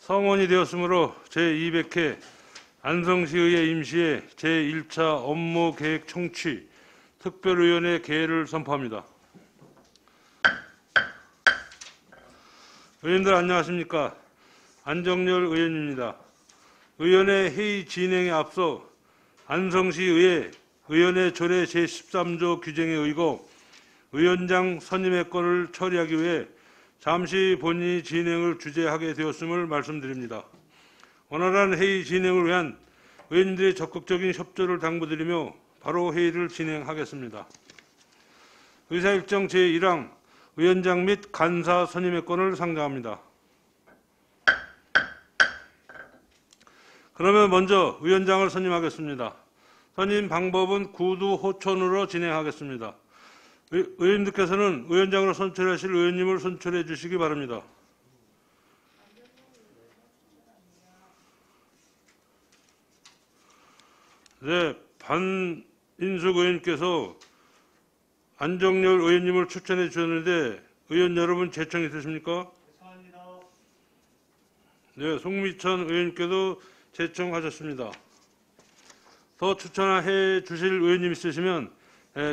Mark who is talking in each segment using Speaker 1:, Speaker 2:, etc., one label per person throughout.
Speaker 1: 성원이 되었으므로 제200회 안성시의회 임시의 제1차 업무계획 청취 특별위원회 개회를 선포합니다. 의원들 안녕하십니까? 안정열 의원입니다. 의원회 회의 진행에 앞서 안성시의회 의원회 조례 제13조 규정에 의거 위원장 선임의 건을 처리하기 위해 잠시 본회의 진행을 주재하게 되었음을 말씀드립니다. 원활한 회의 진행을 위한 의원님들의 적극적인 협조를 당부드리며 바로 회의를 진행하겠습니다. 의사일정 제1항 위원장 및 간사 선임의 건을 상정합니다. 그러면 먼저 위원장을 선임하겠습니다. 선임 방법은 구두 호천으로 진행하겠습니다. 의원님들께서는 위원장으로 선출하실 의원님을 선출해 주시기 바랍니다. 네, 반인숙 의원님께서 안정열 의원님을 추천해 주셨는데 의원 여러분 제청 있으십니까? 네, 송미천 의원님께도 제청하셨습니다. 더 추천해 주실 의원님 있으시면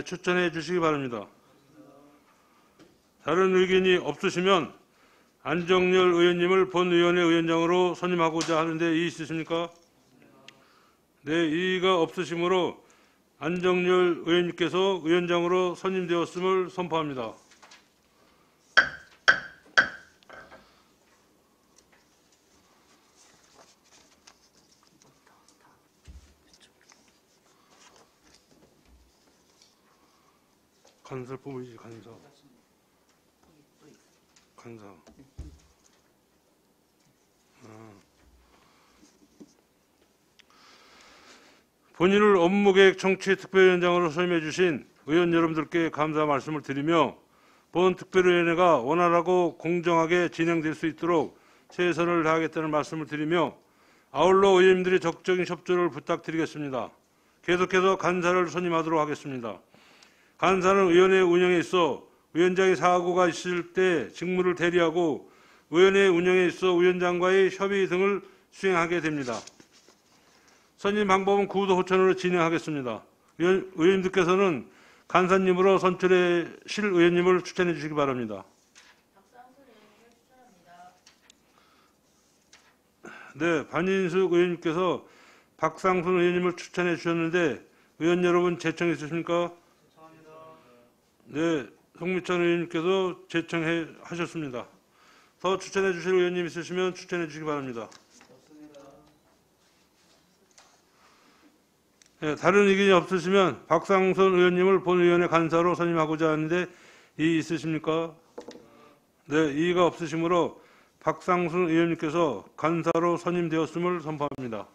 Speaker 1: 추천해 주시기 바랍니다. 다른 의견이 없으시면 안정열 의원님을 본위원회 위원장으로 선임하고자 하는데 이의 있으십니까? 네, 이의가 없으시므로 안정열 의원님께서 위원장으로 선임되었음을 선포합니다. 간사 뽑으시지, 간사. 본인을 업무계획 청취 특별위원장으로 선임해 주신 의원 여러분들께 감사 말씀을 드리며 본 특별위원회가 원활하고 공정하게 진행될 수 있도록 최선을 다하겠다는 말씀을 드리며 아울러 의원님들의 적극적인 협조를 부탁드리겠습니다. 계속해서 간사를 선임하도록 하겠습니다. 간사는 위원회 운영에 있어 위원장의 사고가 있을 때 직무를 대리하고 위원회 운영에 있어 위원장과의 협의 등을 수행하게 됩니다. 선임 방법은 구도 호천으로 진행하겠습니다. 의원님들께서는 간사님으로 선출하실 의원님을 추천해 주시기 바랍니다. 네, 반인숙 의원님께서 박상순 의원님을 추천해 주셨는데 의원 여러분 제청 있으십니까? 네, 송미천 의원님께서 제청해 하셨습니다. 더 추천해 주실 의원님 있으시면 추천해 주시기 바랍니다. 네, 다른 의견이 없으시면 박상선 의원님을 본위원회 간사로 선임하고자 하는데 이의 있으십니까? 네, 이의가 없으시므로 박상순 의원님께서 간사로 선임되었음을 선포합니다.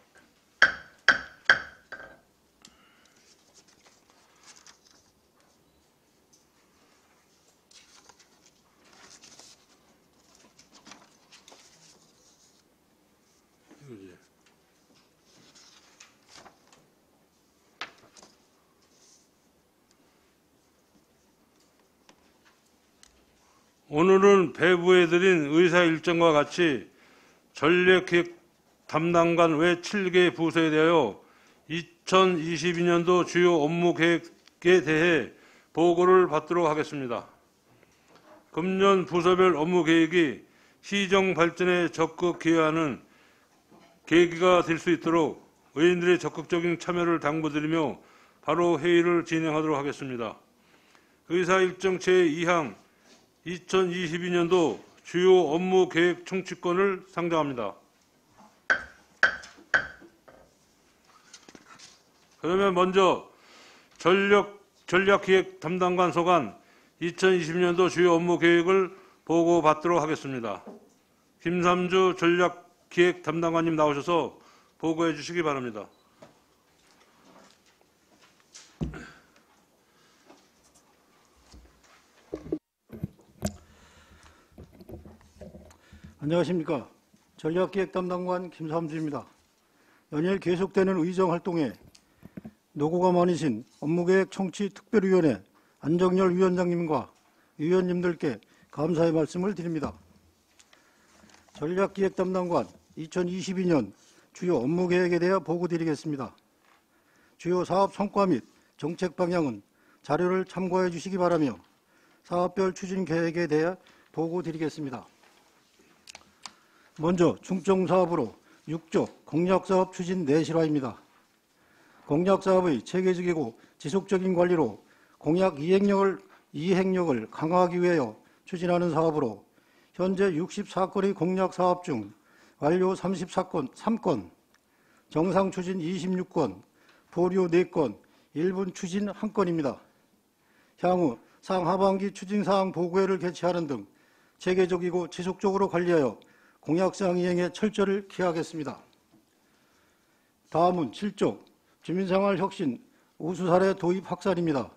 Speaker 1: 오늘은 배부해드린 의사 일정과 같이 전략기획 담당관 외 7개 부서에 대하여 2022년도 주요 업무 계획에 대해 보고를 받도록 하겠습니다. 금년 부서별 업무 계획이 시정 발전에 적극 기여하는 계기가 될 수 있도록 의원들의 적극적인 참여를 당부드리며 바로 회의를 진행하도록 하겠습니다. 의사 일정 제2항 2022년도 주요 업무 계획 청취권을 상정합니다. 그러면 먼저 전략기획 담당관 소관 2020년도 주요 업무 계획을 보고받도록 하겠습니다. 김삼주 전략기획 담당관님 나오셔서 보고해 주시기 바랍니다.
Speaker 2: 안녕하십니까. 전략기획 담당관 김삼주입니다. 연일 계속되는 의정활동에 노고가 많으신 업무계획 청취 특별위원회 안정열 위원장님과 위원님들께 감사의 말씀을 드립니다. 전략기획 담당관 2022년 주요 업무 계획에 대해 보고드리겠습니다. 주요 사업 성과 및 정책 방향은 자료를 참고해 주시기 바라며 사업별 추진 계획에 대해 보고드리겠습니다. 먼저 중점 사업으로 6조 공약사업 추진 내실화입니다. 공약사업의 체계적이고 지속적인 관리로 공약 이행력을 강화하기 위하여 추진하는 사업으로 현재 64건의 공약사업 중 완료 3건, 정상 추진 26건, 보류 4건, 일분 추진 1건입니다. 향후 상하반기 추진사항 보고회를 개최하는 등 체계적이고 지속적으로 관리하여 공약사항 이행에 철저를 기하겠습니다. 다음은 7조 주민생활 혁신 우수사례 도입 확산입니다.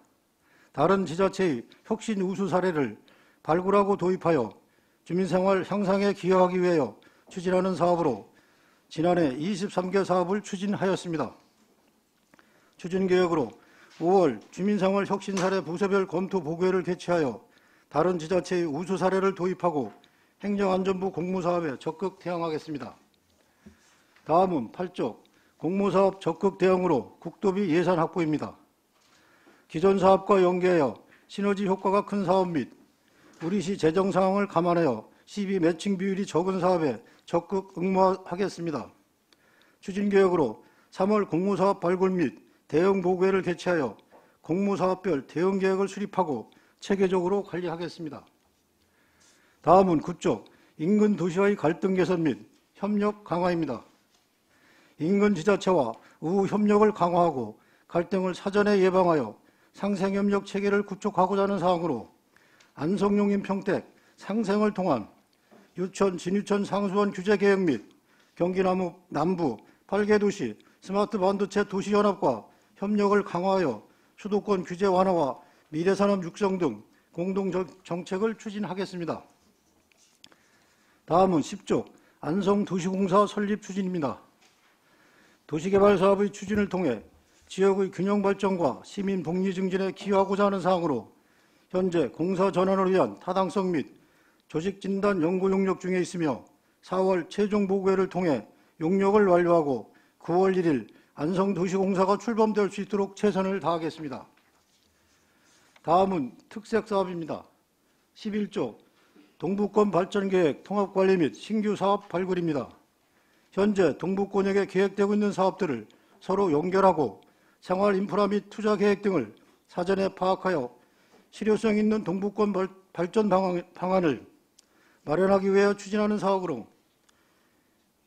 Speaker 2: 다른 지자체의 혁신 우수 사례를 발굴하고 도입하여 주민생활 향상에 기여하기 위하여 추진하는 사업으로 지난해 23개 사업을 추진하였습니다. 추진계획으로 5월 주민생활 혁신 사례 부서별 검토 보고회를 개최하여 다른 지자체의 우수 사례를 도입하고 행정안전부 공모사업에 적극 대응하겠습니다. 다음은 8조 공모사업 적극 대응으로 국도비 예산 확보입니다. 기존 사업과 연계하여 시너지 효과가 큰 사업 및 우리시 재정 상황을 감안하여 시비 매칭 비율이 적은 사업에 적극 응모하겠습니다. 추진계획으로 3월 공모사업 발굴 및 대응 보고회를 개최하여 공모사업별 대응 계획을 수립하고 체계적으로 관리하겠습니다. 다음은 9조 인근 도시와의 갈등 개선 및 협력 강화입니다. 인근 지자체와 우호 협력을 강화하고 갈등을 사전에 예방하여 상생협력 체계를 구축하고자 하는 사항으로 안성용인 평택 상생을 통한 유천, 진유천 상수원 규제 계획 및 경기 남부 8개 도시 스마트 반도체 도시연합과 협력을 강화하여 수도권 규제 완화와 미래산업 육성 등 공동 정책을 추진하겠습니다. 다음은 10조 안성도시공사 설립 추진입니다. 도시개발 사업의 추진을 통해 지역의 균형 발전과 시민 복리 증진에 기여하고자 하는 사항으로 현재 공사 전환을 위한 타당성 및 조직 진단 연구 용역 중에 있으며 4월 최종 보고회를 통해 용역을 완료하고 9월 1일 안성도시공사가 출범될 수 있도록 최선을 다하겠습니다. 다음은 특색 사업입니다. 11조 동북권 발전계획 통합관리 및 신규 사업 발굴입니다. 현재 동북권역에 계획되고 있는 사업들을 서로 연결하고 생활 인프라 및 투자 계획 등을 사전에 파악하여 실효성 있는 동북권 발전 방안을 마련하기 위해 추진하는 사업으로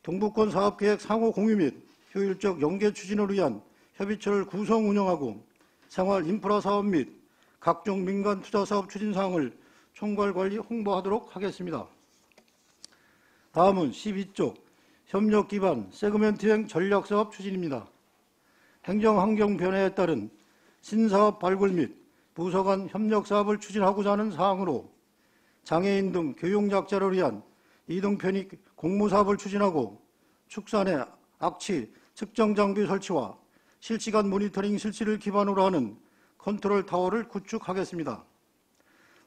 Speaker 2: 동북권 사업계획 상호 공유 및 효율적 연계 추진을 위한 협의체를 구성 운영하고 생활 인프라 사업 및 각종 민간 투자 사업 추진 사항을 총괄 관리 홍보하도록 하겠습니다. 다음은 12조 협력 기반 세그멘트형 전략 사업 추진입니다. 행정 환경 변화에 따른 신사업 발굴 및 부서 간 협력 사업을 추진하고자 하는 사항으로 장애인 등 교육약자를 위한 이동편익 공모사업을 추진하고 축산의 악취 측정 장비 설치와 실시간 모니터링 실시를 기반으로 하는 컨트롤 타워를 구축하겠습니다.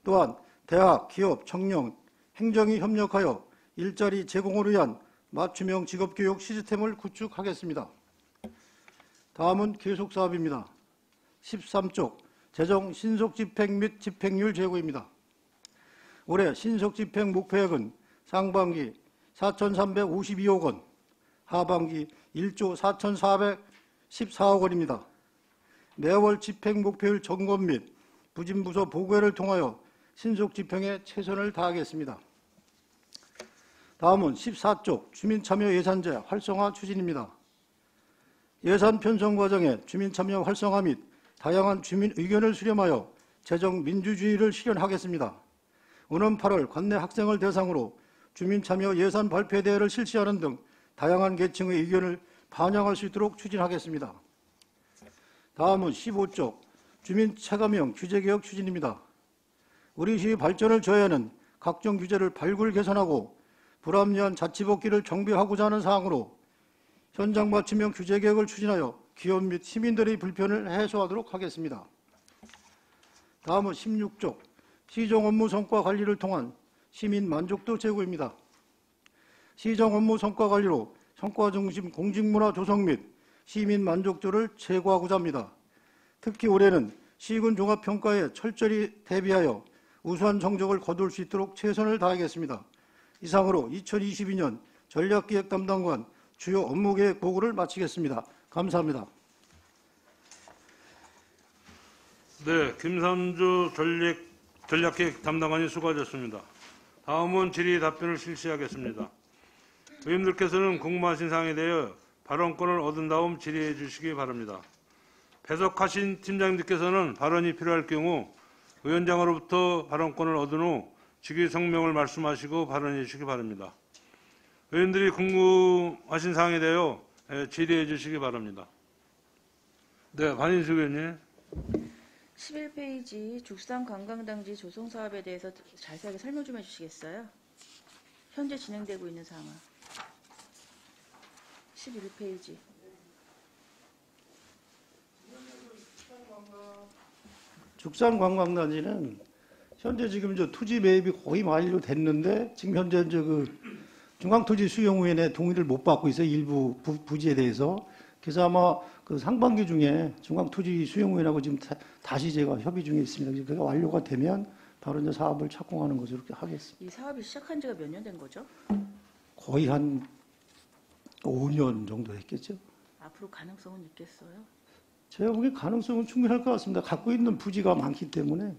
Speaker 2: 또한 대학, 기업, 청년, 행정이 협력하여 일자리 제공을 위한 맞춤형 직업교육 시스템을 구축하겠습니다. 다음은 계속사업입니다. 13조 재정 신속집행 및 집행률 제고입니다. 올해 신속집행 목표액은 상반기 4,352억 원, 하반기 1조 4,414억 원입니다. 매월 집행 목표율 점검 및 부진부서 보고회를 통하여 신속집행에 최선을 다하겠습니다. 다음은 14조 주민참여 예산제 활성화 추진입니다. 예산 편성 과정에 주민참여 활성화 및 다양한 주민 의견을 수렴하여 재정 민주주의를 실현하겠습니다. 오는 8월 관내 학생을 대상으로 주민참여 예산 발표 대회를 실시하는 등 다양한 계층의 의견을 반영할 수 있도록 추진하겠습니다. 다음은 15조 주민체감형 규제개혁 추진입니다. 우리 시의 발전을 저해하는 각종 규제를 발굴 개선하고 불합리한 자치복귀를 정비하고자 하는 사항으로 현장 맞춤형 규제개혁을 추진하여 기업 및 시민들의 불편을 해소하도록 하겠습니다. 다음은 16조 시정 업무 성과 관리를 통한 시민 만족도 제고입니다. 시정 업무 성과 관리로 성과 중심 공직문화 조성 및 시민 만족도를 제고하고자 합니다. 특히 올해는 시군 종합평가에 철저히 대비하여 우수한 성적을 거둘 수 있도록 최선을 다하겠습니다. 이상으로 2022년 전략기획 담당관 주요 업무계획 보고를 마치겠습니다. 감사합니다.
Speaker 1: 네, 김삼주 전략기획 담당관이 수고하셨습니다. 다음은 질의 답변을 실시하겠습니다. 의원님들께서는 궁금하신 사항에 대해 발언권을 얻은 다음 질의해 주시기 바랍니다. 배석하신 팀장님께서는 발언이 필요할 경우 위원장으로부터 발언권을 얻은 후 직위 성명을 말씀하시고 발언해 주시기 바랍니다. 의원들이 궁금하신 사항에 대하여 질의해 주시기 바랍니다. 네, 반인수 의원님.
Speaker 3: 11페이지 죽산관광단지 조성사업에 대해서 자세하게 설명 좀 해주시겠어요? 현재 진행되고 있는 상황. 11페이지.
Speaker 2: 죽산관광단지는 현재 지금 투지 매입이 거의 완료됐는데 지금 현재 중앙토지수용위원회 동의를 못 받고 있어요. 일부 부지에 대해서. 그래서 아마 상반기 중에 중앙토지수용위원회하고 지금 다시 제가 협의 중에 있습니다. 그게 완료가 되면 바로 이제 사업을 착공하는 것으로 이렇게 하겠습니다.
Speaker 3: 이 사업이 시작한 지가 몇 년 된 거죠?
Speaker 2: 거의 한 5년 정도 됐겠죠.
Speaker 3: 앞으로 가능성은 있겠어요?
Speaker 2: 제가 보기엔 가능성은 충분할 것 같습니다. 갖고 있는 부지가 많기 때문에.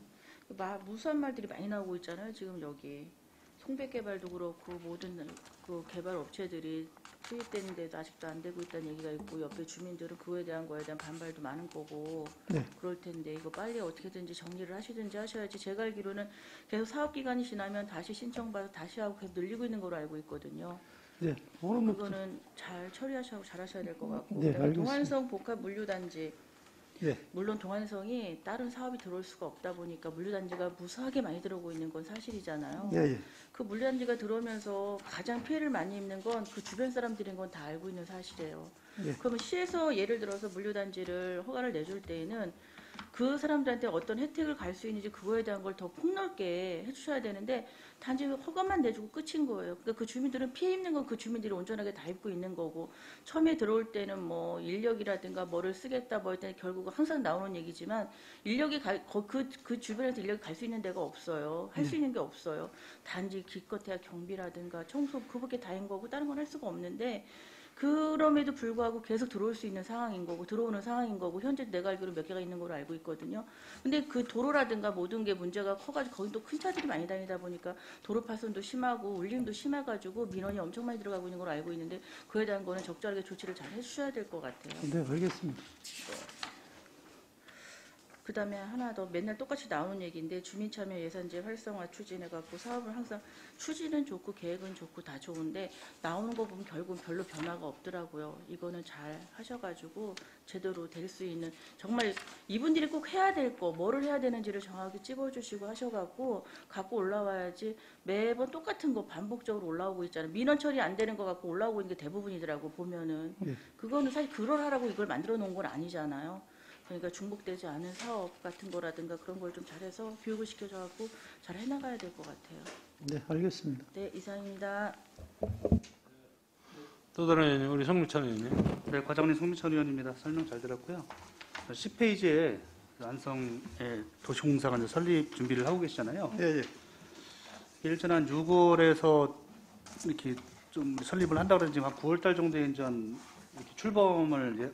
Speaker 3: 무수한 말들이 많이 나오고 있잖아요. 지금 여기 송백개발도 그렇고 모든 그 개발 업체들이 투입되는데도 아직도 안 되고 있다는 얘기가 있고 옆에 주민들은 그거에 대한 거에 대한 반발도 많은 거고
Speaker 2: 네.
Speaker 3: 그럴 텐데 이거 빨리 어떻게든지 정리를 하시든지 하셔야지. 제가 알기로는 계속 사업 기간이 지나면 다시 신청받아 다시 하고 계속 늘리고 있는 걸로 알고 있거든요.
Speaker 2: 네.
Speaker 3: 그거는 잘 처리하셔서 잘 하셔야 될 것 같고.
Speaker 2: 네,
Speaker 3: 그다음에
Speaker 2: 알겠습니다.
Speaker 3: 동안성 복합 물류단지.
Speaker 2: 네.
Speaker 3: 물론 동안성이 다른 사업이 들어올 수가 없다 보니까 물류단지가 무수하게 많이 들어오고 있는 건 사실이잖아요.
Speaker 2: 예, 예.
Speaker 3: 그 물류단지가 들어오면서 가장 피해를 많이 입는 건 그 주변 사람들인 건 다 알고 있는 사실이에요.
Speaker 2: 예.
Speaker 3: 그러면 시에서 예를 들어서 물류단지를 허가를 내줄 때에는 그 사람들한테 어떤 혜택을 갈 수 있는지 그거에 대한 걸 더 폭넓게 해주셔야 되는데 단지 허가만 내주고 끝인 거예요. 그러니까 그 주민들은 피해 입는 건 그 주민들이 온전하게 다 입고 있는 거고 처음에 들어올 때는 뭐 인력이라든가 뭐를 쓰겠다 뭐 할 때는 결국 항상 나오는 얘기지만 인력이 그 주변에서 인력이 갈 수 있는 데가 없어요. 할 수 있는 게 없어요. 단지 기껏해야 경비라든가 청소 그밖에 다인 거고 다른 건 할 수가 없는데 그럼에도 불구하고 계속 들어올 수 있는 상황인 거고 들어오는 상황인 거고 현재 내가 알기로 몇 개가 있는 걸로 알고 있거든요. 근데 그 도로라든가 모든 게 문제가 커가지고 거기 또 큰 차들이 많이 다니다 보니까 도로 파손도 심하고 울림도 심해가지고 민원이 엄청 많이 들어가고 있는 걸로 알고 있는데 그에 대한 거는 적절하게 조치를 잘 해주셔야 될 것 같아요.
Speaker 2: 네, 알겠습니다.
Speaker 3: 그 다음에 하나 더 맨날 똑같이 나오는 얘기인데 주민참여 예산제 활성화 추진해갖고 사업을 항상 추진은 좋고 계획은 좋고 다 좋은데 나오는 거 보면 결국은 별로 변화가 없더라고요. 이거는 잘 하셔가지고 제대로 될 수 있는 정말 이분들이 꼭 해야 될 거 뭐를 해야 되는지를 정확히 찝어주시고 하셔갖고 갖고 올라와야지 매번 똑같은 거 반복적으로 올라오고 있잖아요. 민원 처리 안 되는 거 갖고 올라오고 있는 게 대부분이더라고 보면은.
Speaker 2: 네.
Speaker 3: 그거는 사실 그러라고 이걸 만들어 놓은 건 아니잖아요. 그러니까 중복되지 않은 사업 같은 거라든가 그런 걸 좀 잘해서 교육을 시켜줘갖고 잘 해나가야 될 것 같아요.
Speaker 2: 네, 알겠습니다.
Speaker 3: 네, 이상입니다.
Speaker 1: 또 다른 의원님, 우리 성미찬 의원님.
Speaker 4: 네, 과장님 송미천 의원입니다. 설명 잘 들었고요. 10페이지에 안성의 도시공사가 이제 설립 준비를 하고 계시잖아요.
Speaker 2: 예, 예.
Speaker 4: 일전 한 6월에서 이렇게 좀 설립을 한다 그러는지 한 9월달 정도에 이제 이렇게 출범을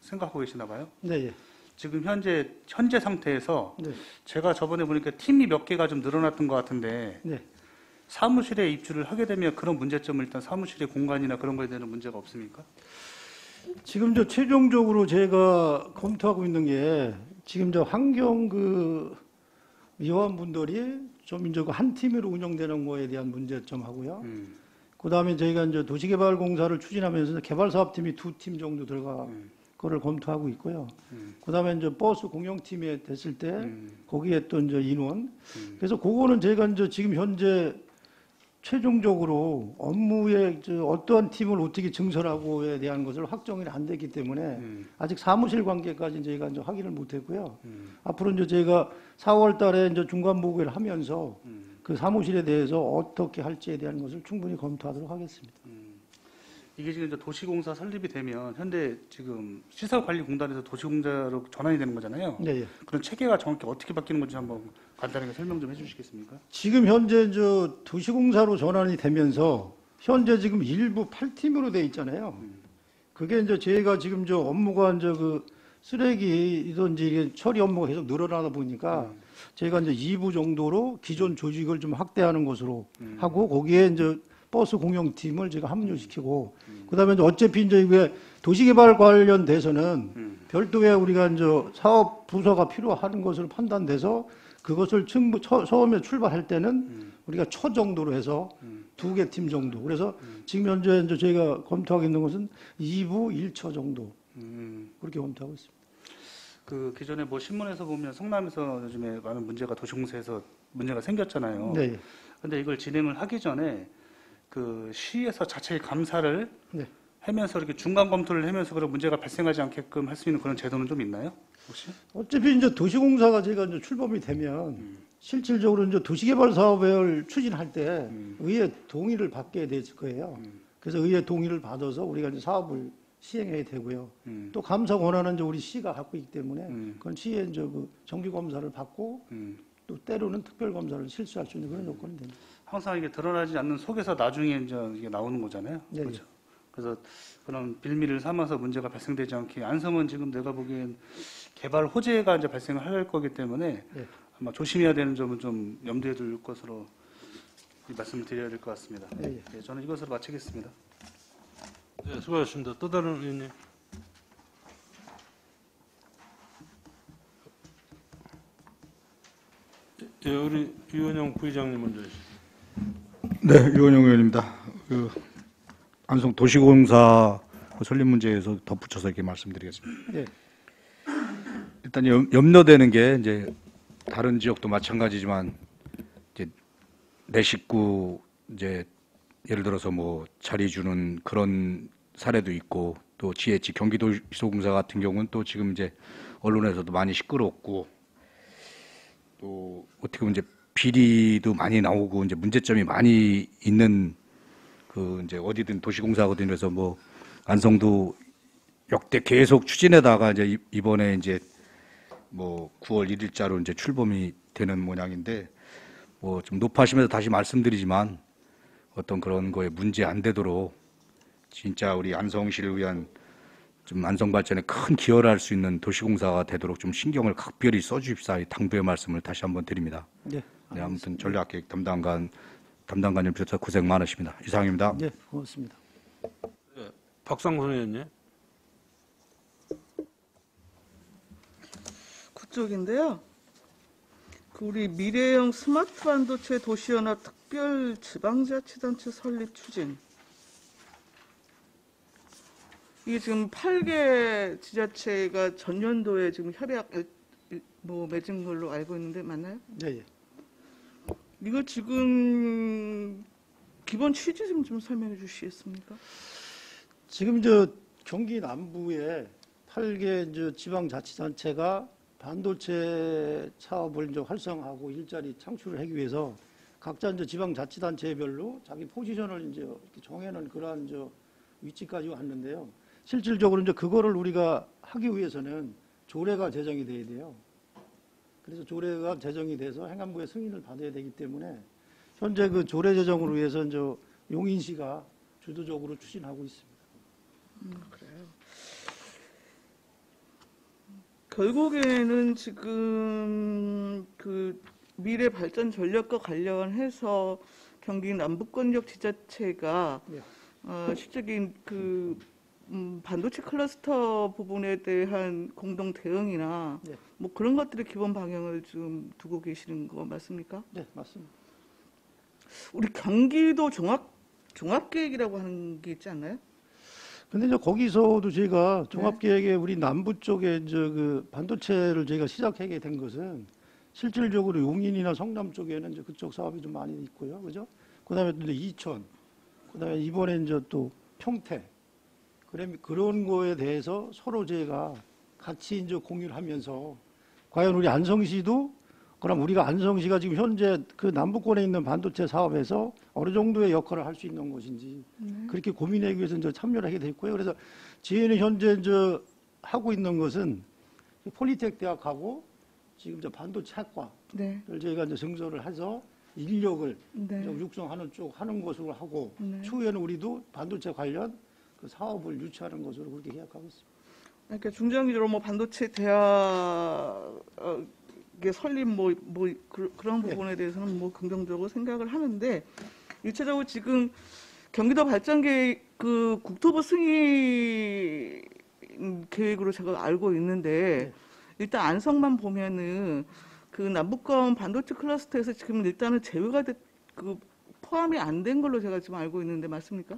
Speaker 4: 생각하고 계시나 봐요.
Speaker 2: 네, 예.
Speaker 4: 지금 현재 상태에서
Speaker 2: 네.
Speaker 4: 제가 저번에 보니까 팀이 몇 개가 좀 늘어났던 것 같은데
Speaker 2: 네.
Speaker 4: 사무실에 입주를 하게 되면 그런 문제점을 일단 사무실의 공간이나 그런 거에 대한 문제가 없습니까?
Speaker 2: 지금 최종적으로 제가 검토하고 있는 게 지금 환경 위원분들이 좀 이제 한 팀으로 운영되는 거에 대한 문제점하고요. 그다음에 저희가 이제 도시개발공사를 추진하면서 개발사업팀이 2팀 정도 들어가 거를 검토하고 있고요. 그다음에 이제 버스 공영팀에 됐을 때 거기에 또 이제 인원. 그래서 그거는 제가 이제 지금 현재 최종적으로 업무에 어떠한 팀을 어떻게 증설하고에 대한 것을 확정이 안 됐기 때문에 아직 사무실 관계까지 저희가 이제 확인을 못 했고요. 앞으로 이제 제가 4월 달에 이제 중간 보고를 하면서 그 사무실에 대해서 어떻게 할지에 대한 것을 충분히 검토하도록 하겠습니다.
Speaker 4: 이게 지금 이제 도시공사 설립이 되면 현재 지금 시설관리공단에서 도시공사로 전환이 되는 거잖아요.
Speaker 2: 네, 예.
Speaker 4: 그런 체계가 정확히 어떻게 바뀌는 건지 한번 간단하게 설명 좀 해주시겠습니까?
Speaker 2: 지금 현재 도시공사로 전환이 되면서 현재 지금 일부 8팀으로 돼 있잖아요. 그게 이제 저희가 지금 업무가 그 쓰레기든지 이게 처리 업무가 계속 늘어나다 보니까 저희가 이제 2부 정도로 기존 조직을 좀 확대하는 것으로 하고 거기에 이제 버스 공용팀을 제가 합류시키고 그다음에 이제 어차피 이제 이게 도시개발 관련돼서는 별도의 우리가 이제 사업 부서가 필요한 것을 판단돼서 그것을 처음에 출발할 때는 우리가 초 정도로 해서 2개 팀 정도. 그래서 지금 현재 이제 저희가 검토하고 있는 것은 2부 1처 정도 그렇게 검토하고 있습니다.
Speaker 4: 그 기존에 뭐 신문에서 보면 성남에서 요즘에 많은 문제가 도시공사에서 문제가 생겼잖아요.
Speaker 2: 네.
Speaker 4: 근데 이걸 진행을 하기 전에 그 시에서 자체의 감사를
Speaker 2: 네.
Speaker 4: 하면서 이렇게 중간 검토를 하면서 그런 문제가 발생하지 않게끔 할 수 있는 그런 제도는 좀 있나요? 혹시?
Speaker 2: 어차피 이제 도시공사가 제가 이제 출범이 되면 실질적으로 이제 도시개발 사업을 추진할 때 의회 동의를 받게 될 거예요. 그래서 의회 동의를 받아서 우리가 이제 사업을 시행해야 되고요. 또 감사 권한은 이제 우리 시가 갖고 있기 때문에 그건 시의 이제 그 정기 검사를 받고 또 때로는 특별 검사를 실시할 수 있는 그런 요건이 됩니다.
Speaker 4: 항상 이게 드러나지 않는 속에서 나중에 이제 이게 나오는 거잖아요.
Speaker 2: 네,
Speaker 4: 그렇죠. 그래서 그런 빌미를 삼아서 문제가 발생되지 않게 안성은 지금 내가 보기엔 개발 호재가 이제 발생을 할 거기 때문에
Speaker 2: 네.
Speaker 4: 아마 조심해야 되는 점은 좀 염두에 둘 것으로 이 말씀을 드려야 될 것 같습니다.
Speaker 2: 네,
Speaker 4: 네, 저는 이것으로 마치겠습니다.
Speaker 1: 네, 수고하셨습니다. 또 다른 의원님. 예, 우리 유원영 부의장님 먼저 해주시죠.
Speaker 5: 네, 유원영 의원입니다. 안성 도시공사 설립 문제에서 덧붙여서 이렇게 말씀드리겠습니다.
Speaker 2: 네.
Speaker 5: 일단 염려되는 게 이제 다른 지역도 마찬가지지만 이제 내 식구 이제 예를 들어서 뭐 자리 주는 그런 사례도 있고 또 GH 경기도시공사 같은 경우는 또 지금 이제 언론에서도 많이 시끄럽고 또 어떻게 보면 이제 비리도 많이 나오고 이제 문제점이 많이 있는 그 이제 어디든 도시공사거든요. 그래서 뭐 안성도 역대 계속 추진에다가 이제 이번에 이제 뭐 9월 1일자로 이제 출범이 되는 모양인데 뭐 좀 높아시면서 다시 말씀드리지만 어떤 그런 거에 문제 안 되도록 진짜 우리 안성시를 위한 좀 안성 발전에 큰 기여를 할 수 있는 도시공사가 되도록 좀 신경을 각별히 써주십사 당부의 말씀을 다시 한번 드립니다.
Speaker 2: 네.
Speaker 5: 네, 아무튼 전략계획 담당관님 비롯해서 고생 많으십니다. 이상입니다.
Speaker 2: 네, 고맙습니다.
Speaker 1: 박상선 의원님.
Speaker 6: 그쪽인데요. 그 우리 미래형 스마트 반도체 도시연합 특별 지방자치단체 설립 추진. 이게 지금 8개 지자체가 전년도에 지금 협약 맺은 걸로 알고 있는데 맞나요?
Speaker 2: 네, 예.
Speaker 6: 이거 지금 기본 취지 좀 설명해 주시겠습니까?
Speaker 2: 지금 경기 남부에 8개 이제 지방자치단체가 반도체 사업을 이제 활성화하고 일자리 창출을 하기 위해서 각자 이제 지방자치단체별로 자기 포지션을 이제 이렇게 정해놓은 그러한 위치까지 왔는데요. 실질적으로 이제 그거를 우리가 하기 위해서는 조례가 제정이 돼야 돼요. 그래서 조례가 제정이 돼서 행안부의 승인을 받아야 되기 때문에 현재 그 조례 제정을 위해서 이제 용인시가 주도적으로 추진하고 있습니다.
Speaker 6: 그래요. 결국에는 지금 그 미래 발전 전략과 관련해서 경기 남부권역 지자체가
Speaker 2: 네.
Speaker 6: 실적인 반도체 클러스터 부분에 대한 공동 대응이나
Speaker 2: 네.
Speaker 6: 뭐 그런 것들의 기본 방향을 좀 두고 계시는 거 맞습니까?
Speaker 2: 네, 맞습니다.
Speaker 6: 우리 경기도 종합계획이라고 하는 게 있지 않나요?
Speaker 2: 근데 이제 거기서도 저희가 종합계획에 우리 남부 쪽에 이제 그 반도체를 저희가 시작하게 된 것은 실질적으로 용인이나 성남 쪽에는 이제 그쪽 사업이 좀 많이 있고요. 그죠? 그 다음에 또 이천, 그 다음에 이번에 이제 또 평택. 그런 거에 대해서 서로 저희가 같이 이제 공유를 하면서 과연 우리 안성시도 그럼 우리가 안성시가 지금 현재 그 남부권에 있는 반도체 사업에서 어느 정도의 역할을 할 수 있는 것인지 그렇게 고민하기 위해서 이제 참여를 하게 됐고요. 그래서 저희는 현재 이제 하고 있는 것은 폴리텍 대학하고 지금 저 반도체 학과를
Speaker 6: 네.
Speaker 2: 저희가 이제 증설을 해서 인력을
Speaker 6: 네.
Speaker 2: 좀 육성하는 쪽 하는 것으로 하고
Speaker 6: 네.
Speaker 2: 추후에는 우리도 반도체 관련 그 사업을 유치하는 것으로 그렇게 계획하고 있습니다.
Speaker 6: 그러니까 중장기적으로 뭐 반도체 대학의 설립 그런 부분에 대해서는 뭐 긍정적으로 생각을 하는데 일차적으로 지금 경기도 발전 계획 그 국토부 승인 계획으로 제가 알고 있는데 일단 안성만 보면은 그 남북권 반도체 클러스터에서 지금 일단은 제외가 그 포함이 안 된 걸로 제가 지금 알고 있는데 맞습니까?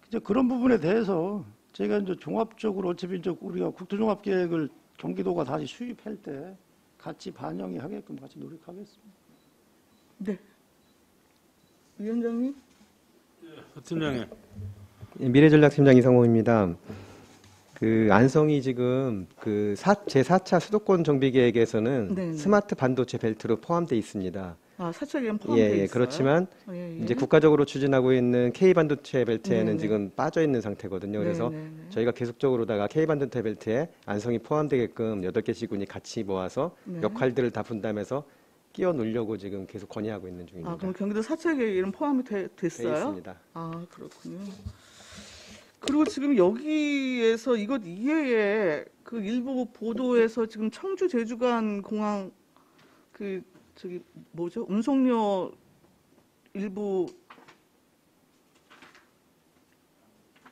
Speaker 2: 이제 그런 부분에 대해서 제가 이제 종합적으로 어차피 이제 우리가 국토종합계획을 경기도가 다시 수립할 때 같이 반영이 하게끔 같이 노력하겠습니다.
Speaker 6: 네. 위원장님?
Speaker 1: 팀장님.
Speaker 7: 미래전략팀장 이상호입니다. 그 안성이 지금 그 제4차 수도권 정비 계획에서는
Speaker 6: 네네.
Speaker 7: 스마트 반도체 벨트로 포함되어 있습니다.
Speaker 6: 아, 사찰계획 포함되어 있어요?
Speaker 7: 그렇지만
Speaker 6: 예, 예.
Speaker 7: 이제 국가적으로 추진하고 있는 K 반도체 벨트에는
Speaker 6: 네네.
Speaker 7: 지금 빠져 있는 상태거든요. 그래서
Speaker 6: 네네네.
Speaker 7: 저희가 계속적으로다가 K 반도체 벨트에 안성이 포함되게끔 8개 시군이 같이 모아서
Speaker 6: 네.
Speaker 7: 역할들을 다 분담해서 끼워 넣으려고 지금 계속 건의하고 있는 중입니다.
Speaker 6: 아, 그럼 경기도 사찰계획에는 포함이
Speaker 7: 되어
Speaker 6: 됐어요?
Speaker 7: 있습니다.
Speaker 6: 아, 그렇군요. 그리고 지금 여기에서 이것 이외에 그 일부 보도에서 지금 청주 제주 간 공항 그 저기 뭐죠? 운송료 일부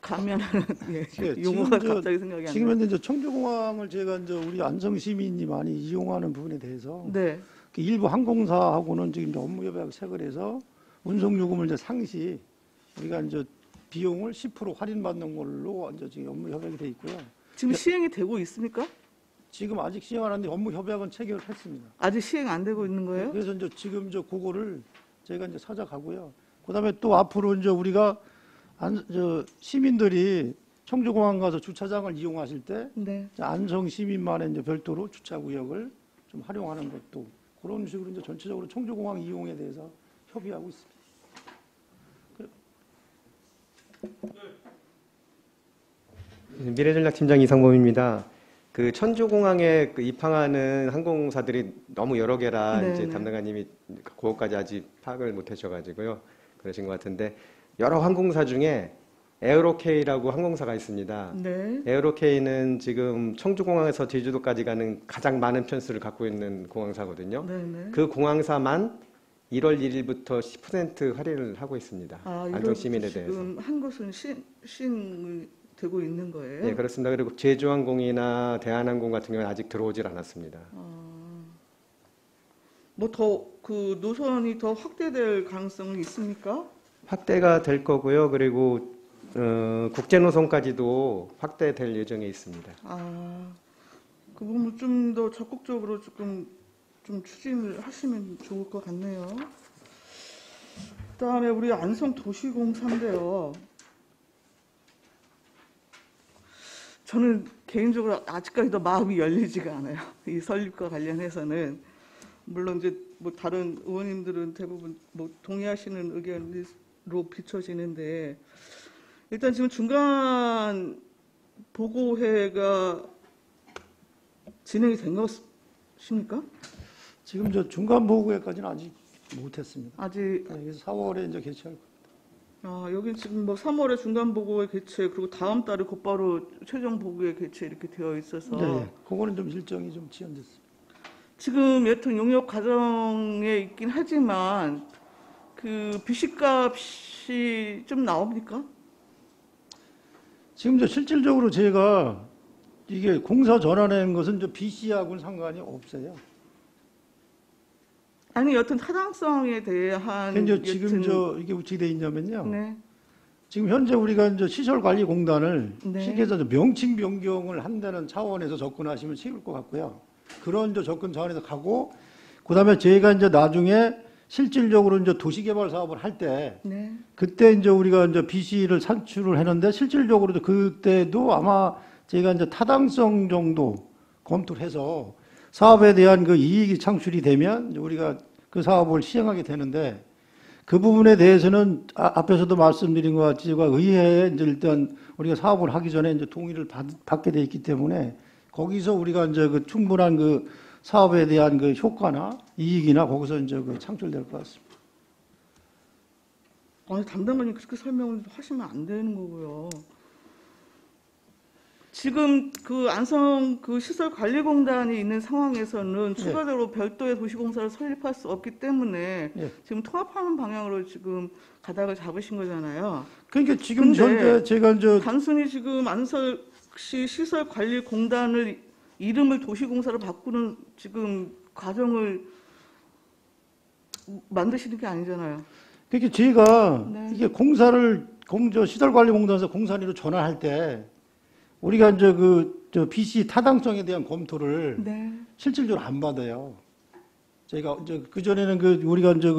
Speaker 6: 감면하는
Speaker 2: 네,
Speaker 6: 용어가
Speaker 2: 지금
Speaker 6: 갑자기 생각이 안
Speaker 2: 지금
Speaker 6: 나요.
Speaker 2: 현재 이제 청주공항을 제가 이제 우리 안성 시민이 많이 이용하는 부분에 대해서
Speaker 6: 네.
Speaker 2: 그 일부 항공사하고는 지금 이제 업무 협약 체결해서 운송 요금을 이제 상시 우리가 이제 비용을 10% 할인받는 걸로 이제 지금 업무 협약이 돼 있고요.
Speaker 6: 지금 시행이 되고 있습니까?
Speaker 2: 지금 아직 시행 안 하는데 업무 협약은 체결했습니다.
Speaker 6: 아직 시행 안 되고 있는 거예요?
Speaker 2: 그래서 이제 지금 이제 그거를 저희가 이제 찾아가고요. 그다음에 또 앞으로 이제 우리가 시민들이 청주공항 가서 주차장을 이용하실 때
Speaker 6: 네.
Speaker 2: 이제 안성 시민만의 이제 별도로 주차 구역을 좀 활용하는 것도 그런 식으로 이제 전체적으로 청주공항 이용에 대해서 협의하고 있습니다.
Speaker 7: 미래전략팀장 이상범입니다. 그 천주공항에 그 입항하는 항공사들이 너무 여러 개라
Speaker 6: 네,
Speaker 7: 이제
Speaker 6: 네.
Speaker 7: 담당관님이 그것까지 아직 파악을 못 하셔가지고요. 그러신 것 같은데 여러 항공사 중에 에어로케이라고 항공사가 있습니다.
Speaker 6: 네.
Speaker 7: 에어로케이는 지금 청주공항에서 제주도까지 가는 가장 많은 편수를 갖고 있는 공항사거든요.
Speaker 6: 네네.
Speaker 7: 그 공항사만 1월 1일부터 10% 할인을 하고 있습니다.
Speaker 6: 아,
Speaker 7: 안성
Speaker 6: 이것도
Speaker 7: 시민에 대해서.
Speaker 6: 지금 한 곳은 시행이 되고 있는 거예요?
Speaker 7: 네, 그렇습니다. 그리고 제주항공이나 대한항공 같은 경우는 아직 들어오질 않았습니다.
Speaker 6: 뭐 더 그 노선이 더 확대될 가능성은 있습니까?
Speaker 7: 확대가 될 거고요. 그리고 국제 노선까지도 확대될 예정에 있습니다.
Speaker 6: 아, 그 부분 좀 더 적극적으로 조금 좀 추진을 하시면 좋을 것 같네요. 그다음에 우리 안성 도시공사인데요. 저는 개인적으로 아직까지도 마음이 열리지가 않아요. 이 설립과 관련해서는 물론 이제 뭐 다른 의원님들은 대부분 뭐 동의하시는 의견으로 비춰지는데 일단 지금 중간 보고회가 진행이 된 것입니까?
Speaker 2: 지금 저 중간 보고회까지는 아직 못했습니다.
Speaker 6: 아직
Speaker 2: 네, 그래서 4월에 이제 개최할 겁니다.
Speaker 6: 여기 지금 뭐 3월에 중간 보고회 개최 그리고 다음 달에 곧바로 최종 보고회 개최 이렇게 되어 있어서
Speaker 2: 네, 그거는 좀 일정이 좀 지연됐습니다.
Speaker 6: 지금 여튼 용역 과정에 있긴 하지만 그 비식값이 좀 나옵니까?
Speaker 2: 지금 저 실질적으로 제가 이게 공사 전환한 것은 저 BC하고는 상관이 없어요.
Speaker 6: 아니 여튼 타당성에 대한
Speaker 2: 이제 지금
Speaker 6: 여튼
Speaker 2: 저 이게 어떻게 돼 있냐면요.
Speaker 6: 네.
Speaker 2: 지금 현재 우리가 이제 시설관리공단을
Speaker 6: 네.
Speaker 2: 시에서 명칭 변경을 한다는 차원에서 접근하시면 쉬울 것 같고요. 그런 이제 접근 차원에서 가고, 그다음에 저희가 이제 나중에 실질적으로 이제 도시개발 사업을 할 때,
Speaker 6: 네.
Speaker 2: 그때 이제 우리가 이제 BC를 산출을 했는데 실질적으로도 그때도 아마 저희가 이제 타당성 정도 검토를 해서 사업에 대한 그 이익이 창출이 되면 우리가 그 사업을 시행하게 되는데 그 부분에 대해서는 앞에서도 말씀드린 것 같이 의회에 이제 일단 우리가 사업을 하기 전에 이제 동의를 받게 돼 있기 때문에 거기서 우리가 이제 그 충분한 그 사업에 대한 그 효과나 이익이나 거기서 이제 그 창출될 것 같습니다.
Speaker 6: 아니, 담당관님 그렇게 설명을 하시면 안 되는 거고요. 지금 그 안성 그 시설관리공단이 있는 상황에서는 추가적으로 별도의 도시공사를 설립할 수 없기 때문에
Speaker 2: 예.
Speaker 6: 지금 통합하는 방향으로 지금 가닥을 잡으신 거잖아요.
Speaker 2: 그러니까 지금
Speaker 6: 근데
Speaker 2: 현재 제가 이제
Speaker 6: 단순히 지금 안성시 시설관리공단을 이름을 도시공사로 바꾸는 지금 과정을 만드시는 게 아니잖아요.
Speaker 2: 그러니까 제가
Speaker 6: 네.
Speaker 2: 이게 공사를 시설관리공단에서 공사리로 전환할 때 우리가 이제 저 BC 타당성에 대한 검토를
Speaker 6: 네.
Speaker 2: 실질적으로 안 받아요. 저희가 이제 그 전에는 우리가 이제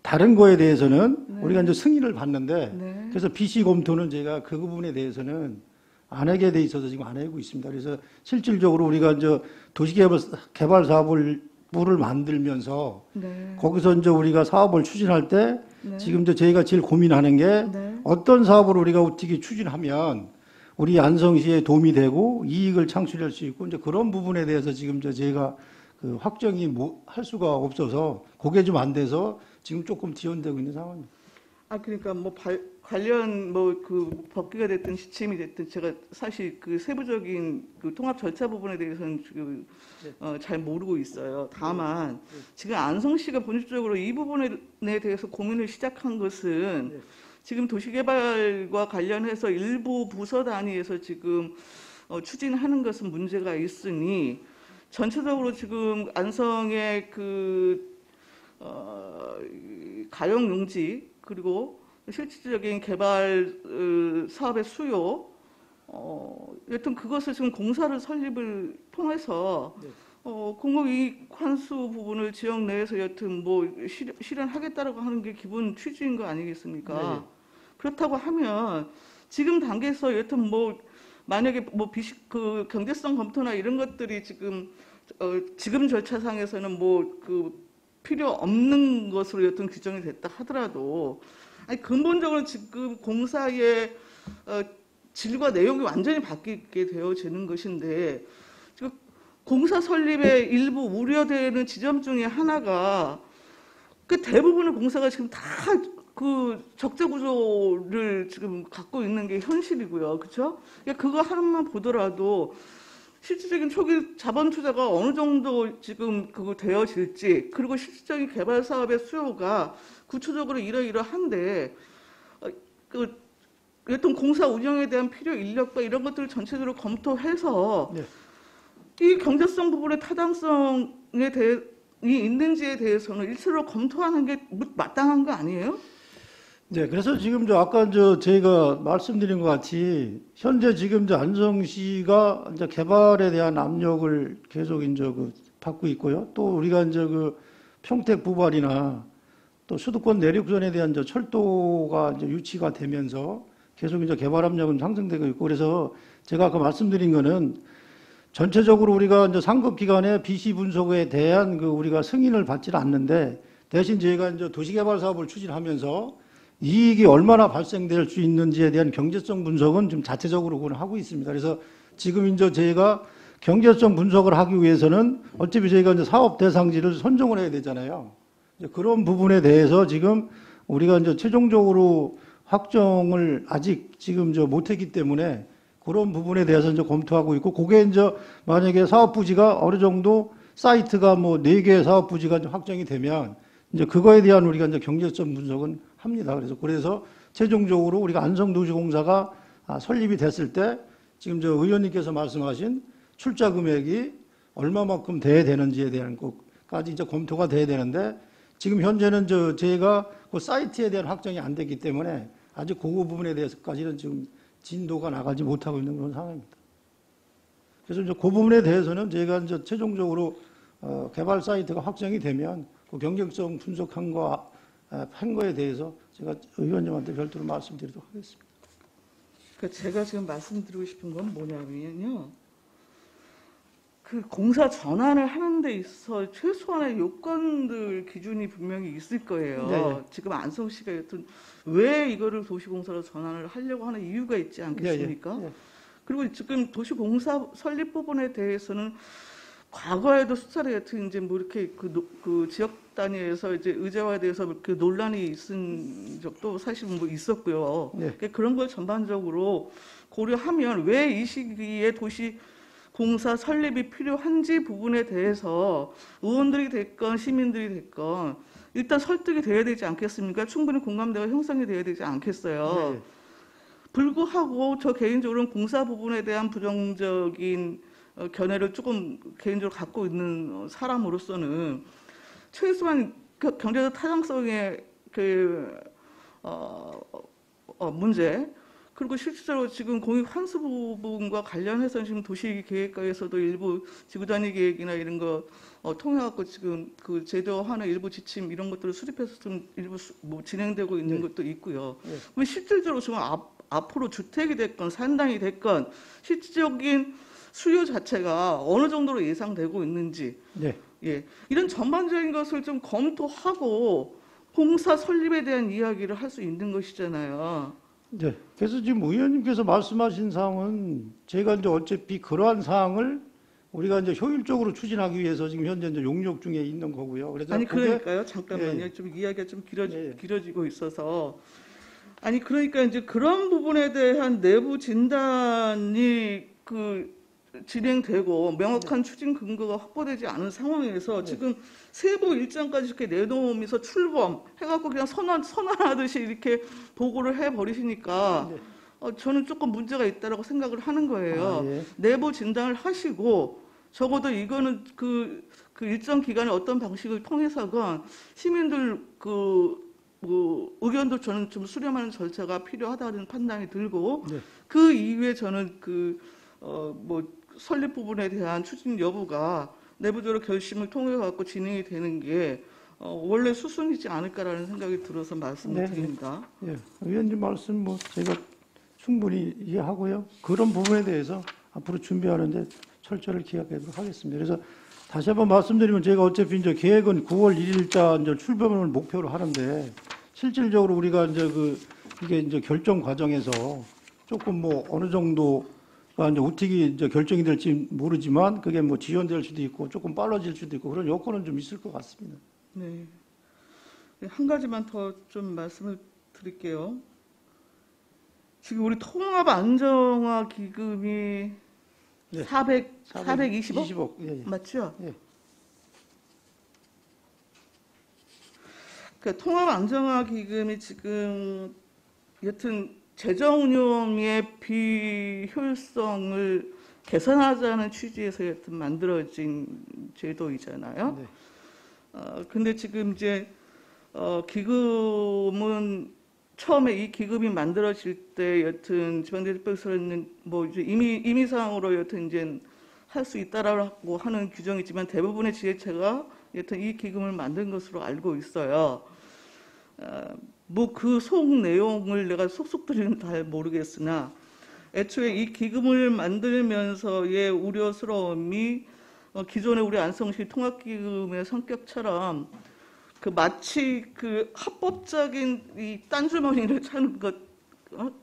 Speaker 2: 다른 거에 대해서는
Speaker 6: 네.
Speaker 2: 우리가 이제 승인을 받는데
Speaker 6: 네.
Speaker 2: 그래서 BC 검토는 제가 그 부분에 대해서는 안 하게 돼 있어서 지금 안 하고 있습니다. 그래서 실질적으로 우리가 이제 도시개발 사업을 부를 만들면서
Speaker 6: 네.
Speaker 2: 거기서 이제 우리가 사업을 추진할 때
Speaker 6: 네.
Speaker 2: 지금 이제 저희가 제일 고민하는 게
Speaker 6: 네.
Speaker 2: 어떤 사업을 우리가 어떻게 추진하면 우리 안성시에 도움이 되고 이익을 창출할 수 있고 이제 그런 부분에 대해서 지금 저희가 그 확정이 할 수가 없어서 그게 좀 안 돼서 지금 조금 지연되고 있는 상황입니다.
Speaker 6: 그러니까 뭐 관련 뭐 그 법규가 됐든 시침이 됐든 제가 사실 그 세부적인 그 통합 절차 부분에 대해서는 지금 잘 모르고 있어요. 다만 지금 안성시가 본질적으로 이 부분에 대해서 고민을 시작한 것은 지금 도시개발과 관련해서 일부 부서 단위에서 지금 추진하는 것은 문제가 있으니 전체적으로 지금 안성의 그 가용 용지 그리고 실질적인 개발 사업의 수요, 여튼 그것을 지금 공사를 설립을 통해서 공공이익 환수 부분을 지역 내에서 여튼 뭐 실현하겠다라고 하는 게 기본 취지인 거 아니겠습니까?
Speaker 2: 네.
Speaker 6: 그렇다고 하면 지금 단계에서 여튼 뭐 만약에 뭐 그 경제성 검토나 이런 것들이 지금 절차상에서는 뭐 그 필요 없는 것으로 여튼 규정이 됐다 하더라도 근본적으로 지금 공사의 질과 내용이 완전히 바뀌게 되어지는 것인데 지금 공사 설립에 일부 우려되는 지점 중에 하나가 그 대부분의 공사가 지금 다 그 적재 구조를 지금 갖고 있는 게 현실이고요, 그렇죠? 그거 하나만 보더라도 실질적인 초기 자본 투자가 어느 정도 지금 그거 되어질지 그리고 실질적인 개발 사업의 수요가 구체적으로 이러이러한데 여튼 공사 운영에 대한 필요 인력과 이런 것들을 전체적으로 검토해서
Speaker 2: 네.
Speaker 6: 이 경제성 부분의 타당성에 있는지에 대해서는 일체로 검토하는 게 마땅한 거 아니에요?
Speaker 2: 네, 그래서 지금 아까 저희가 말씀드린 것 같이 현재 지금 안성시가 이제 개발에 대한 압력을 계속 이제 받고 있고요. 또 우리가 이제 평택 부발이나 또 수도권 내륙선에 대한 철도가 이제 유치가 되면서 계속 이제 개발 압력은 상승되고 있고 그래서 제가 아까 말씀드린 거는 전체적으로 우리가 이제 상급 기관의 BC 분석에 대한 우리가 승인을 받지는 않는데 대신 저희가 이제 도시개발 사업을 추진하면서 이익이 얼마나 발생될 수 있는지에 대한 경제성 분석은 좀 자체적으로 그건 하고 있습니다. 그래서 지금 이제 저희가 경제성 분석을 하기 위해서는 어차피 저희가 이제 사업 대상지를 선정을 해야 되잖아요. 이제 그런 부분에 대해서 지금 우리가 이제 최종적으로 확정을 아직 지금 못했기 때문에 그런 부분에 대해서 이제 검토하고 있고, 그게 이제 만약에 사업 부지가 어느 정도 사이트가 뭐 4개의 사업 부지가 확정이 되면 이제 그거에 대한 우리가 이제 경제성 분석은 합니다. 그래서 최종적으로 우리가 안성도시공사가 설립이 됐을 때 지금 저 의원님께서 말씀하신 출자 금액이 얼마만큼 돼야 되는지에 대한 것까지 이제 검토가 돼야 되는데 지금 현재는 저희가 그 사이트에 대한 확정이 안 됐기 때문에 아직 그 부분에 대해서까지는 지금 진도가 나가지 못하고 있는 그런 상황입니다. 그래서 이제 그 부분에 대해서는 저희가 이제 최종적으로 개발 사이트가 확정이 되면 그 경쟁성 분석한 거에 대해서 제가 의원님한테 별도로 말씀드리도록 하겠습니다.
Speaker 6: 그러니까 제가 지금 말씀드리고 싶은 건 뭐냐면요. 그 공사 전환을 하는 데 있어서 최소한의 요건들 기준이 분명히 있을 거예요.
Speaker 2: 네.
Speaker 6: 지금 안성시가 여튼 왜 이거를 도시공사로 전환을 하려고 하는 이유가 있지 않겠습니까?
Speaker 2: 예, 예.
Speaker 6: 그리고 지금 도시공사 설립 부분에 대해서는 과거에도 수차례 여튼 이제 뭐 이렇게 그 지역 단위에서 이제 의제화에 대해서 그 논란이 있은 적도 사실 뭐 있었고요.
Speaker 2: 네.
Speaker 6: 그러니까 그런 걸 전반적으로 고려하면 왜 이 시기에 도시 공사 설립이 필요한지 부분에 대해서 의원들이 됐건 시민들이 됐건 일단 설득이 돼야 되지 않겠습니까? 충분히 공감대가 형성이 돼야 되지 않겠어요.
Speaker 2: 네.
Speaker 6: 불구하고 저 개인적으로는 공사 부분에 대한 부정적인 견해를 조금 개인적으로 갖고 있는 사람으로서는 최소한 경제적 타당성의 문제, 그리고 실질적으로 지금 공익 환수 부분과 관련해서 지금 도시계획과에서도 일부 지구단위 계획이나 이런 거 통해갖고 지금 그 제도화하는 일부 지침 이런 것들을 수립해서 좀 일부 뭐 진행되고 있는 것도 있고요. 그럼 실질적으로 지금 앞으로 주택이 됐건 산당이 됐건 실질적인 수요 자체가 어느 정도로 예상되고 있는지,
Speaker 2: 네.
Speaker 6: 예, 이런 전반적인 것을 좀 검토하고 공사 설립에 대한 이야기를 할 수 있는 것이잖아요.
Speaker 2: 네. 그래서 지금 의원님께서 말씀하신 사항은 제가 이제 어차피 그러한 사항을 우리가 이제 효율적으로 추진하기 위해서 지금 현재 이제 용역 중에 있는 거고요. 그래서
Speaker 6: 아니
Speaker 2: 그게-
Speaker 6: 그러니까요. 잠깐만요.
Speaker 2: 예.
Speaker 6: 좀 이야기가 좀
Speaker 2: 예.
Speaker 6: 길어지고 있어서 아니 그러니까 이제 그런 부분에 대한 내부 진단이 진행되고 명확한 추진 근거가 확보되지 않은 상황에서 지금 세부 일정까지 이렇게 내놓으면서 출범 해갖고 그냥 선언하듯이 이렇게 보고를 해버리시니까 저는 조금 문제가 있다라고 생각을 하는 거예요.
Speaker 2: 아, 예.
Speaker 6: 내부 진단을 하시고 적어도 이거는 그 일정 기간에 어떤 방식을 통해서건 시민들 의견도 저는 좀 수렴하는 절차가 필요하다는 판단이 들고
Speaker 2: 네.
Speaker 6: 그 이후에 저는 설립 부분에 대한 추진 여부가 내부적으로 결심을 통해 갖고 진행이 되는 게 원래 수순이지 않을까라는 생각이 들어서 말씀을
Speaker 2: 네.
Speaker 6: 드립니다.
Speaker 2: 예, 의원님 말씀 뭐 제가 충분히 이해하고요. 그런 부분에 대해서 앞으로 준비하는데 철저를 기하도록 하겠습니다. 그래서 다시 한번 말씀드리면 제가 어차피 이제 계획은 9월 1일자 이제 출범을 목표로 하는데 실질적으로 우리가 이제 이게 이제 결정 과정에서 조금 뭐 어느 정도가 이제 어떻게 이제 결정이 될지 모르지만 그게 뭐 지연될 수도 있고 조금 빨라질 수도 있고 그런 여건은 좀 있을 것 같습니다.
Speaker 6: 네. 한 가지만 더 좀 말씀을 드릴게요. 지금 우리 통합 안정화 기금이
Speaker 2: 네.
Speaker 6: 420억?
Speaker 2: 20억. 예, 예.
Speaker 6: 맞죠?
Speaker 2: 예.
Speaker 6: 통합 안정화 기금이 지금 여튼 재정 운용의 비효율성을 개선하자는 취지에서 여튼 만들어진 제도이잖아요.
Speaker 2: 네.
Speaker 6: 근데 지금 이제 기금은 처음에 이 기금이 만들어질 때 여튼 지방대표에서는 뭐 이제 임의사항으로 여튼 이제 할 수 있다라고 하는 규정이지만 대부분의 지자체가 여튼 이 기금을 만든 것으로 알고 있어요. 뭐 그 속 내용을 내가 속속들이는 잘 모르겠으나 애초에 이 기금을 만들면서의 우려스러움이 기존의 우리 안성시 통합기금의 성격처럼 마치 합법적인 이 딴주머니를 찾는 것,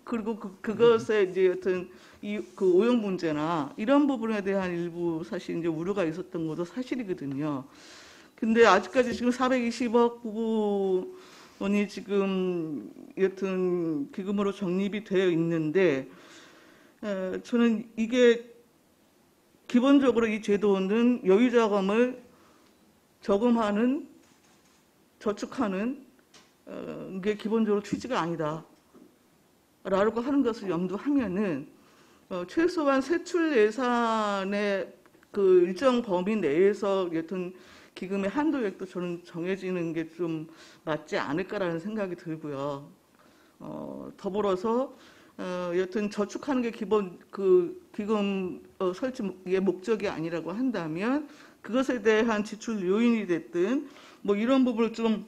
Speaker 6: 그리고 그것에 이제 여튼 오용 문제나 이런 부분에 대한 일부 사실 이제 우려가 있었던 것도 사실이거든요. 근데 아직까지 지금 420억 부분이 지금 여튼 기금으로 적립이 되어 있는데, 저는 이게 기본적으로 이 제도는 여유자금을 저축하는 게 기본적으로 취지가 아니다. 라고 하는 것을 염두하면은 최소한 세출 예산의 일정 범위 내에서 여튼 기금의 한도액도 저는 정해지는 게 좀 맞지 않을까라는 생각이 들고요. 더불어서 여튼 저축하는 게 기본 기금 설치의 목적이 아니라고 한다면 그것에 대한 지출 요인이 됐든 뭐 이런 부분을 좀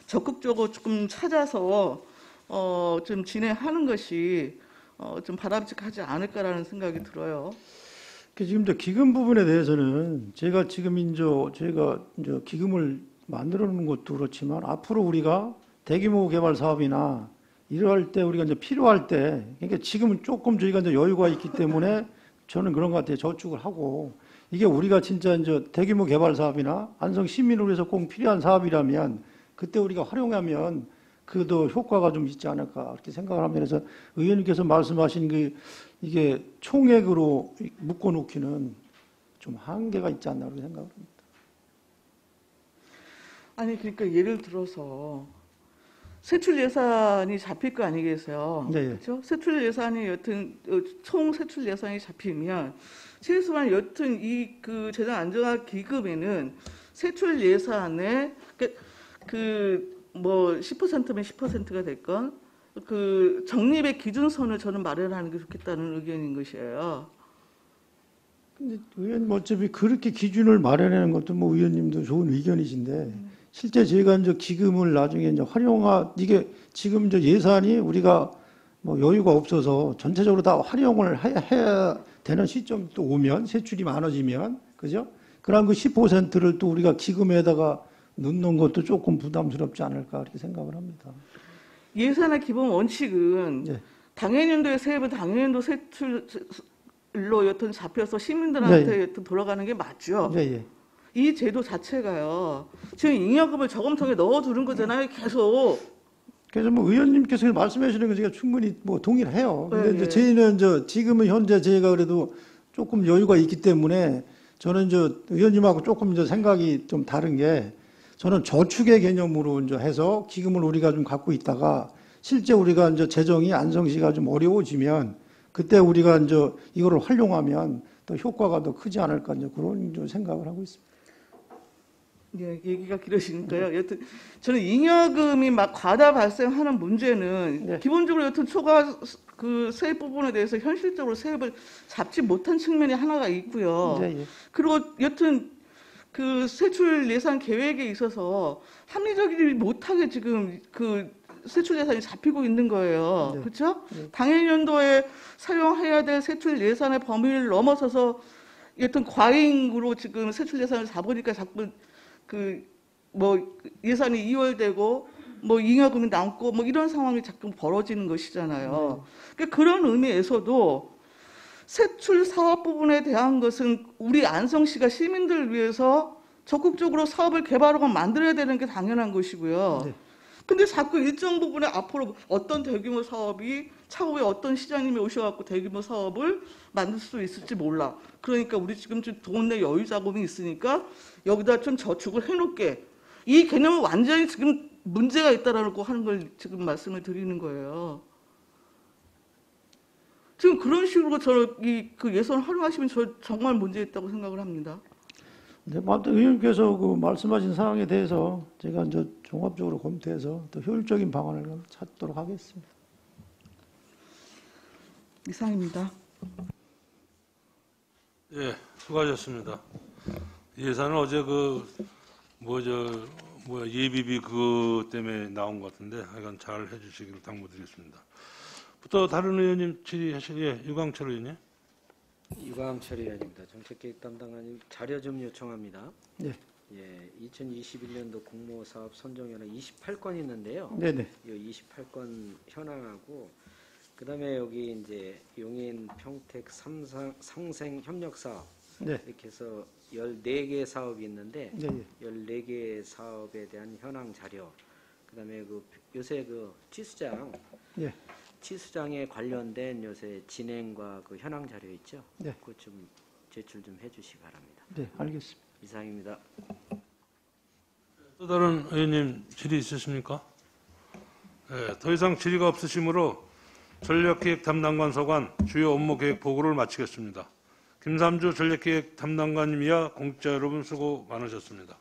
Speaker 6: 적극적으로 조금 찾아서 좀 진행하는 것이 좀 바람직하지 않을까라는 생각이 들어요.
Speaker 2: 지금 저 기금 부분에 대해서는 제가 지금 저희가 이제 기금을 만들어 놓는 것도 그렇지만 앞으로 우리가 대규모 개발 사업이나 이럴 때 우리가 이제 필요할 때 그러니까 지금은 조금 저희가 이제 여유가 있기 때문에 저는 그런 것 같아요. 저축을 하고 이게 우리가 진짜 이제 대규모 개발 사업이나 안성 시민을 위해서 꼭 필요한 사업이라면 그때 우리가 활용하면 그도 효과가 좀 있지 않을까 이렇게 생각을 합니다. 그래서 의원님께서 말씀하신 이게 총액으로 묶어놓기는 좀 한계가 있지 않나 그렇게 생각을 합니다.
Speaker 6: 아니 그러니까 예를 들어서 세출 예산이 잡힐 거 아니겠어요?
Speaker 2: 네, 예.
Speaker 6: 그렇죠? 세출 예산이 여튼 총 세출 예산이 잡히면 최소한 여튼 이 그 재정 안정화 기금에는 세출 예산에 뭐 10%면 10%가 됐건 그 적립의 기준선을 저는 마련하는 게 좋겠다는 의견인 것이에요.
Speaker 2: 근데 의원님 어차피 그렇게 기준을 마련하는 것도 뭐 의원님도 좋은 의견이신데 실제 저희가 이제 기금을 나중에 이제 이게 지금 이제 예산이 우리가 뭐 여유가 없어서 전체적으로 다 활용을 해야 되는 시점이 또 오면 세출이 많아지면 그죠? 그런 그 10%를 또 우리가 기금에다가 넣는 것도 조금 부담스럽지 않을까 그렇게 생각을 합니다.
Speaker 6: 예산의 기본 원칙은
Speaker 2: 네.
Speaker 6: 당해년도의 세입은 당해년도 세출로 여튼 잡혀서 시민들한테
Speaker 2: 네.
Speaker 6: 여튼 돌아가는 게 맞죠.
Speaker 2: 예, 예.
Speaker 6: 이 제도 자체가요. 지금 잉여금을 저금통에 넣어두는 거잖아요. 계속.
Speaker 2: 그래서 뭐 의원님께서 말씀하시는 거 제가 충분히 뭐 동의를 해요. 근데
Speaker 6: 네,
Speaker 2: 이제
Speaker 6: 네.
Speaker 2: 저희는 지금은 현재 저희가 그래도 조금 여유가 있기 때문에 저는 의원님하고 조금 생각이 좀 다른 게 저는 저축의 개념으로 이제 해서 기금을 우리가 좀 갖고 있다가 실제 우리가 이제 재정이 안성시가 좀 어려워지면 그때 우리가 이제 이거를 활용하면 더 효과가 더 크지 않을까 이제 그런 좀 생각을 하고 있습니다.
Speaker 6: 예, 얘기가 길어지니까요. 여튼 저는 잉여금이 막 과다 발생하는 문제는
Speaker 2: 네.
Speaker 6: 기본적으로 여튼 초과 그 세입 부분에 대해서 현실적으로 세입을 잡지 못한 측면이 하나가 있고요.
Speaker 2: 네, 예.
Speaker 6: 그리고 여튼 그 세출 예산 계획에 있어서 합리적이지 못하게 지금 그 세출 예산이 잡히고 있는 거예요.
Speaker 2: 네.
Speaker 6: 그렇죠?
Speaker 2: 네.
Speaker 6: 당해년도에 사용해야 될 세출 예산의 범위를 넘어서서 여튼 과잉으로 지금 세출 예산을 잡으니까 자꾸 그 뭐 예산이 이월되고 뭐 잉여금이 남고 뭐 이런 상황이 자꾸 벌어지는 것이잖아요. 그러니까 그런 의미에서도 세출 사업 부분에 대한 것은 우리 안성시가 시민들을 위해서 적극적으로 사업을 개발하고 만들어야 되는 게 당연한 것이고요.
Speaker 2: 네.
Speaker 6: 근데 자꾸 일정 부분에 앞으로 어떤 대규모 사업이 차후에 어떤 시장님이 오셔갖고 대규모 사업을 만들 수 있을지 몰라. 그러니까 우리 지금 좀 돈 내 여유 자금이 있으니까 여기다 좀 저축을 해놓게. 이 개념은 완전히 지금 문제가 있다라고 하는 걸 지금 말씀을 드리는 거예요. 지금 그런 식으로 그 예산 활용하시면 저 정말 문제 있다고 생각을 합니다.
Speaker 2: 네, 아무튼 의원님께서 그 말씀하신 사항에 대해서 제가 이제 종합적으로 검토해서 더 효율적인 방안을 찾도록 하겠습니다.
Speaker 6: 이상입니다.
Speaker 1: 예, 수고하셨습니다. 예산은 어제 예비비 그거 때문에 나온 것 같은데 하여간 잘 해주시기를 당부드리겠습니다. 또 다른 의원님 질의하실 유광철 의원님.
Speaker 8: 유광철 의원입니다. 정책계획 담당관님 자료 좀 요청합니다.
Speaker 2: 네.
Speaker 8: 예, 2021년도 공모사업 선정현황 28건 있는데요.
Speaker 2: 네네.
Speaker 8: 이 28건 현황하고 그다음에 여기 이제 용인 평택 상생 협력 사업
Speaker 2: 네.
Speaker 8: 이렇게 해서 14개 사업이 있는데
Speaker 2: 네, 예.
Speaker 8: 14개 사업에 대한 현황 자료. 그다음에 요새 치수장
Speaker 2: 예.
Speaker 8: 치수장에 관련된 요새 진행과 그 현황 자료 있죠?
Speaker 2: 네.
Speaker 8: 그것 좀 제출 좀 해주시기 바랍니다.
Speaker 2: 네, 알겠습니다.
Speaker 8: 이상입니다.
Speaker 1: 또 다른 의원님 질의 있으십니까? 네, 더 이상 질의가 없으시므로 전략기획 담당관 서관 주요 업무 계획 보고를 마치겠습니다. 김삼주 전략기획 담당관님이야 공직자 여러분 수고 많으셨습니다.